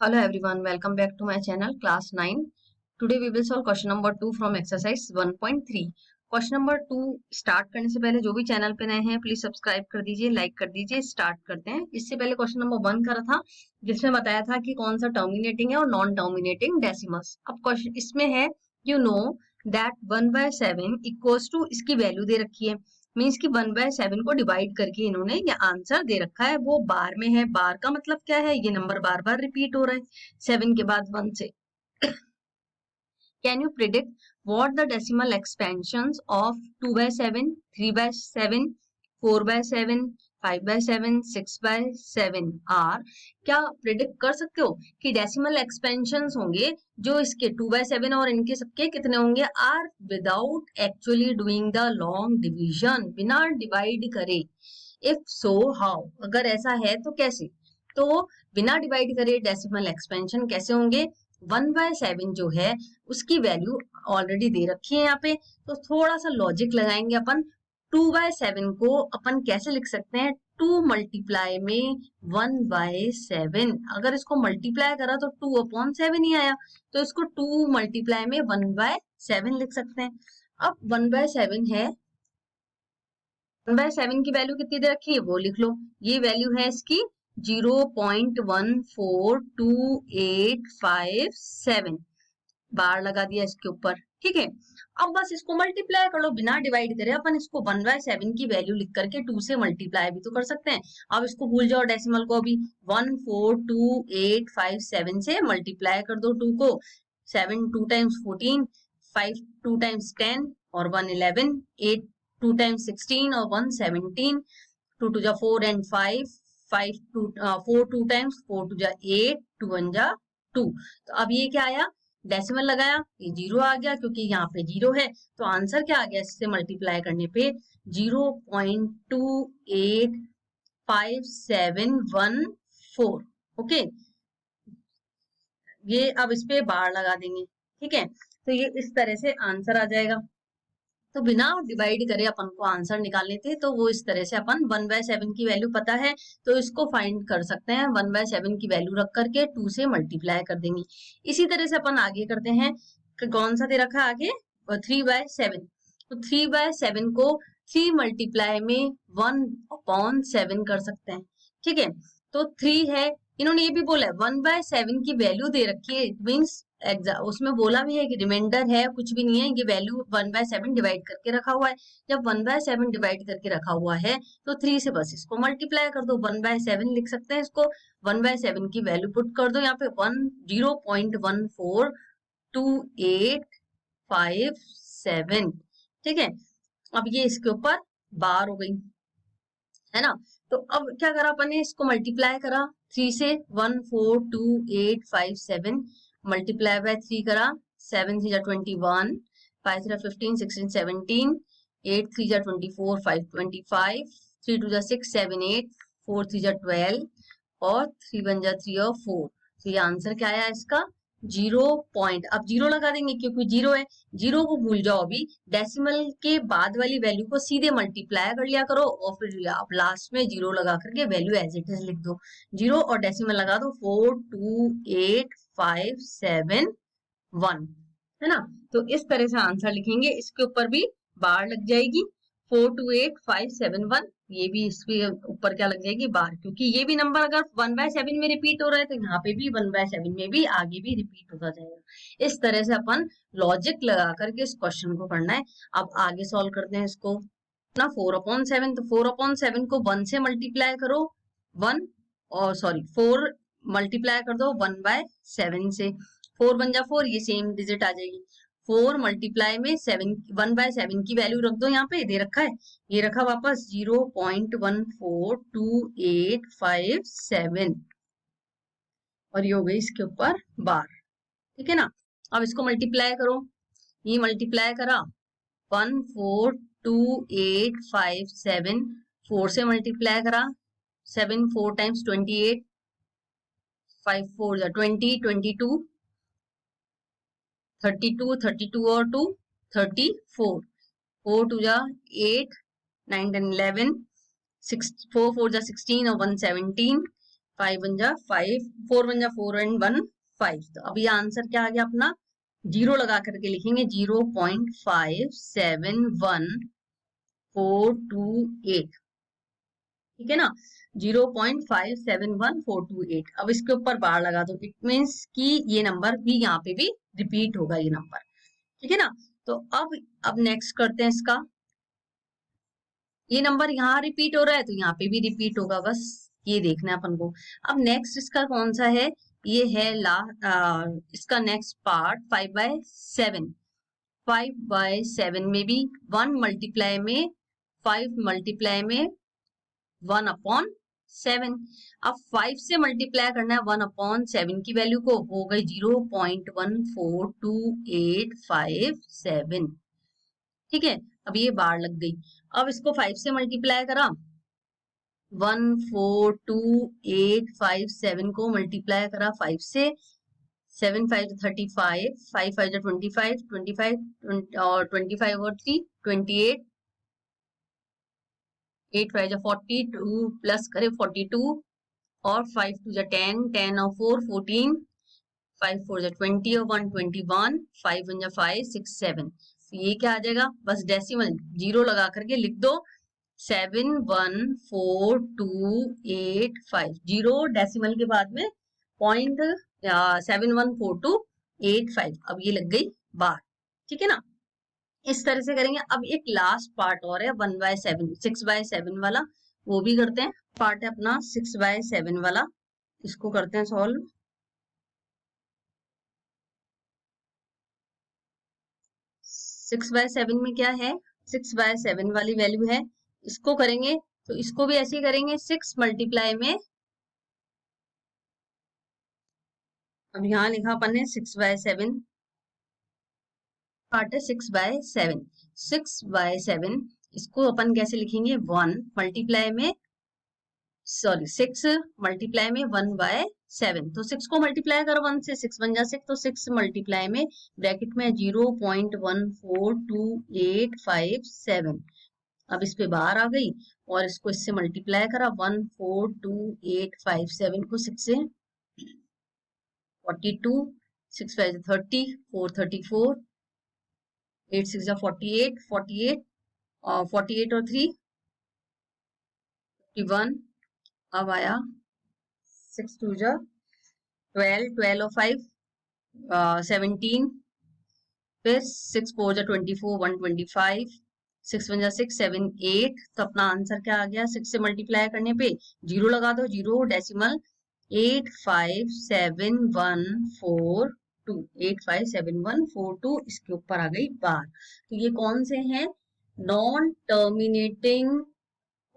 Hello everyone, welcome back to my channel class 9. Today we will solve question number 2 from exercise 1.3. Question number 2 start करने से पहले जो भी channel पे नए हैं प्लीज सब्सक्राइब कर दीजिए, लाइक कर दीजिए। स्टार्ट करते हैं। इससे पहले क्वेश्चन नंबर 1 करा था जिसमें बताया था कि कौन सा टर्मिनेटिंग है और नॉन टर्मिनेटिंग डेसिमल्स। अब क्वेश्चन इसमें है you know that 1/7 equals to, इसकी वैल्यू दे रखी है, मीन्स की 1/7 को डिवाइड करके इन्होंने ये आंसर दे रखा है, वो बार में है। बार का मतलब क्या है, ये नंबर बार बार रिपीट हो रहा है 7 के बाद 1 से। Can you predict what the decimal expansions of 2/7, 3/7, 4/7, 5/7, 6/7 are? क्या प्रिडिक्ट कर सकते हो कि डेसिमल एक्सपेंशंस होंगे जो इसके 2/7 और इनके सबके कितने होंगे? Or without actually doing the long division, बिना डिवाइड करे। इफ सो हाउ, अगर ऐसा है तो कैसे? तो बिना डिवाइड करे डेसिमल एक्सपेंशन कैसे होंगे? 1/7 जो है उसकी वैल्यू ऑलरेडी दे रखी है यहाँ पे, तो थोड़ा सा लॉजिक लगाएंगे अपन। 2/7 को अपन कैसे लिख सकते हैं? 2 मल्टीप्लाई में 1/7। अगर इसको मल्टीप्लाई करा तो 2/7 ही आया, तो इसको 2 मल्टीप्लाई में 1/7 लिख सकते हैं। अब 1/7 है, 1/7 की वैल्यू कितनी दे रखी है वो लिख लो। ये वैल्यू है इसकी 0.142857, बार लगा दिया इसके ऊपर। ठीक है, अब बस इसको मल्टीप्लाई कर लो बिना डिवाइड करे। अपन इसको 1/7 की वैल्यू लिख करके 2 से मल्टीप्लाई भी तो कर सकते हैं। अब इसको भूल जाओ डेसिमल को, अभी 142,857 से मल्टीप्लाई कर दो 2 को। 7 2 टाइम्स 14, 5 2 टाइम्स 10 और 1 11, 8 2 टाइम्स 16 और 1 17, 2 2 जा 4 एंड 5, 5 2 4 2 टाइम्स 4 2 जा 8, 2 1 जा 2। तो अब ये क्या आया? डेसिमल लगाया, ये 0 आ गया क्योंकि यहाँ पे 0 है। तो आंसर क्या आ गया इससे मल्टीप्लाई करने पे? 0.285714। ओके, ये अब इस पे बार लगा देंगे। ठीक है, तो ये इस तरह से आंसर आ जाएगा। तो बिना डिवाइड करे अपन को आंसर निकालने थे, तो वो इस तरह से अपन 1/7 की वैल्यू पता है तो इसको फाइंड कर सकते हैं। 1/7 की वैल्यू रख करके 2 से मल्टीप्लाई कर देंगे। इसी तरह से अपन आगे करते हैं। कौन सा दे रखा है आगे? 3/7। तो 3/7 को 3 मल्टीप्लाई में 1/7 कर सकते हैं। ठीक है, तो 3 है, इन्होंने ये भी बोला है 1/7 की वैल्यू दे रखी है, मीन्स उसमें बोला भी है कि रिमाइंडर है, कुछ भी नहीं है, ये वैल्यू 1/7 डिवाइड करके रखा हुआ है। जब 1/7 डिवाइड करके रखा हुआ है तो 3 से बस इसको मल्टीप्लाई कर दो, 1/7 लिख सकते हैं इसको। 1/7 की वैल्यू पुट कर दो यहाँ पे 0.142857। ठीक है, अब ये इसके ऊपर बार हो गई है ना। तो अब क्या करा अपन ने? इसको मल्टीप्लाई करा 3 से, 142,857 मल्टीप्लाई बाय 3 करा, 7 3 जा 21, 5 3 15, 16 17, 8 3 जा 24, 5 25, 3 2 जा 6 7 8, 4 3 जा 12 और 3 1 जा 3 और 4। तो ये आंसर क्या आया इसका? 0 पॉइंट, अब 0 लगा देंगे क्योंकि 0 है। 0 को भूल जाओ, अभी डेसिमल के बाद वाली वैल्यू को सीधे मल्टीप्लाई कर लिया करो और फिर आप लास्ट में 0 लगा करके वैल्यू एज इट इज लिख दो। 0 और डेसिमल लगा दो 42857 है ना। तो इस तरह से आंसर लिखेंगे, इसके ऊपर भी बार लग जाएगी 428,571, ये भी इसके ऊपर क्या लग जाएगी? बार, क्योंकि ये भी नंबर अगर 1/7 में रिपीट हो रहा है तो यहाँ पे भी 1/7 में भी आगे भी रिपीट होता जाएगा। इस तरह से अपन लॉजिक लगा करके इस क्वेश्चन को करना है। अब आगे सॉल्व करते हैं इसको ना। 4/7, तो 4/7 को 1 से मल्टीप्लाई करो 1, और सॉरी 4 मल्टीप्लाई कर दो 1/7 से, 4 1 जा 4, ये सेम डिजिट आ जाएगी। 4 मल्टीप्लाई में 7, 1/7 की वैल्यू रख दो, यहाँ पे दे रखा है, ये रखा वापस 0.142857 और ये हो गई इसके ऊपर बार। ठीक है ना, अब इसको मल्टीप्लाई करो, ये मल्टीप्लाई करा 142,857, 4 से मल्टीप्लाई करा, 7 4 टाइम्स 28, 5 4 जा 20, 22, 32, 32 और 2 34, 4 2 जा 8, 9 10 11, 6 4 4 जा 16 और 1 17, 5 1 जा 5, 4 1 जा 4 एंड 1 5। तो अब ये आंसर क्या आ गया अपना, जीरो लगा करके लिखेंगे 0.571428, ठीक है ना, 0.571428। अब इसके ऊपर बार लगा दो, इट मीन्स कि ये नंबर भी यहाँ पे भी रिपीट होगा ये नंबर, ठीक है ना। तो अब नेक्स्ट करते हैं इसका, ये नंबर यहाँ रिपीट हो रहा है तो यहाँ पे भी रिपीट होगा, बस ये देखना है अपन को। अब नेक्स्ट इसका कौन सा है, ये है इसका नेक्स्ट पार्ट 5/7। 5/7 में भी 1 मल्टीप्लाई में 5 मल्टीप्लाई में 1/7। अब 5 से मल्टीप्लाई करना है 1/7 की वैल्यू को, हो गई 0.142857, ठीक है। अब ये बार लग गई। अब इसको 5 से मल्टीप्लाई करा, 142,857 को मल्टीप्लाई करा 5 से, 7 5 35, 5 5 25, 25 और 25 और 3 28, 8 5 42 प्लस करे 42 और 5 2 10, 10 और 4 14, 5 4 20 और 1 21, 5 1 5 6 7। ये क्या आ जाएगा, बस डेसिमल जीरो लगा करके लिख दो 714285, जीरो डेसिमल के बाद में 0.714285। अब ये लग गई बार, ठीक है ना। इस तरह से करेंगे। अब एक लास्ट पार्ट और है 1/7 6/7 वाला, वो भी करते हैं। पार्ट है अपना 6/7 वाला, इसको करते हैं सॉल्व। 6/7 में क्या है, 6/7 वाली वैल्यू है, इसको करेंगे तो इसको भी ऐसे ही करेंगे 6 मल्टीप्लाई में, अब यहाँ लिखा अपन ने 6/7, पार्ट है 6/7। 6/7 इसको अपन कैसे लिखेंगे, 1 मल्टीप्लाई में 6 मल्टीप्लाई में 1/7। तो 6 को मल्टीप्लाई करो 1 से, 6 1 जा 6, तो 6 मल्टीप्लाई में ब्रैकेट में 0.142857। अब इस पे बाहर आ गई और इसको इससे मल्टीप्लाई करा 142,857 को 6 से, 42, 6 5 30, 4 34, 8 6 48, 48 और 48 और 3 51। अब आया 6 2 12, 12 और 5 17, फिर 6 4 24, 125, 6 1 6 7 8। तो अपना आंसर क्या आ गया, 6 से मल्टीप्लाई करने पे जीरो लगा दो, जीरो डेसिमल 857142, 857142, इसके ऊपर आ गई बार। तो ये कौन से हैं, नॉन टर्मिनेटिंग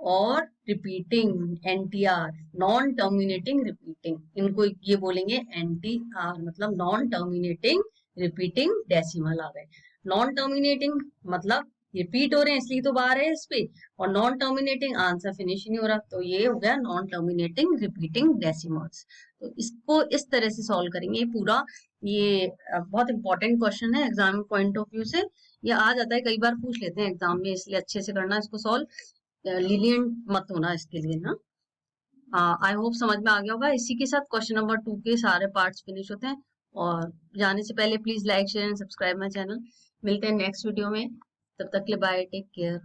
और repeating, NTR, non terminating repeating, इनको ये बोलेंगे एनटीआर, मतलब नॉन टर्मिनेटिंग रिपीटिंग डेसिमल आ गए। नॉन टर्मिनेटिंग मतलब रिपीट हो रहे हैं इसलिए तो बार है इस पे, और नॉन टर्मिनेटिंग आंसर फिनिश नहीं हो रहा, तो ये हो गया नॉन टर्मिनेटिंग रिपीटिंग डेसिमल्स। तो इसको इस तरह से सॉल्व करेंगे पूरा। ये बहुत इंपॉर्टेंट क्वेश्चन है एग्जाम पॉइंट ऑफ व्यू से, ये आ जाता है, कई बार पूछ लेते हैं एग्जाम में, इसलिए अच्छे से करना इसको सॉल्व, लीनियंट मत होना इसके लिए ना। आई होप समझ में आ गया होगा। इसी के साथ क्वेश्चन नंबर 2 के सारे पार्ट्स फिनिश होते हैं, और जाने से पहले please like share and subscribe my channel. मिलते हैं नेक्स्ट वीडियो में, तब तक के लिए बाय, टेक केयर।